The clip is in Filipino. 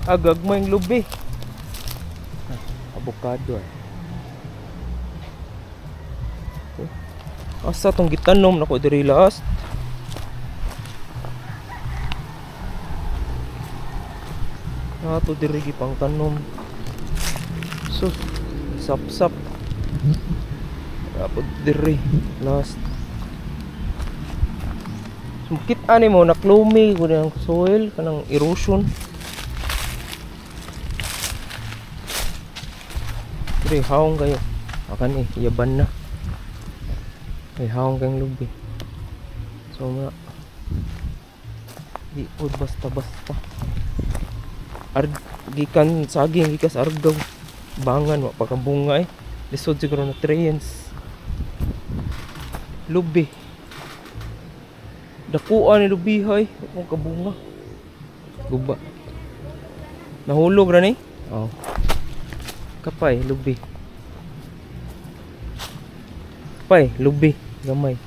Agag mo yung lubi. Avocado eh. Asa tong gitanom nako diri last. Ato diri gipang tanom. So, sap-sap. Dapat diri last. Sumkit ani mo naklumi ko ng soil kanang erosion. Diri haong kayo. Akan yaban na. Ay haong kang lubi. So na. Di pod basta-basta. Gikan saging gikas argaw. Bangan wa pagkabunga eh. Lisod siguro na trees. Lubi. Dakuan ni lubi hay, kung kabunga. Guba. Nahulog ra ni? Oh. Kapay lubi. Kapay lubi gamay.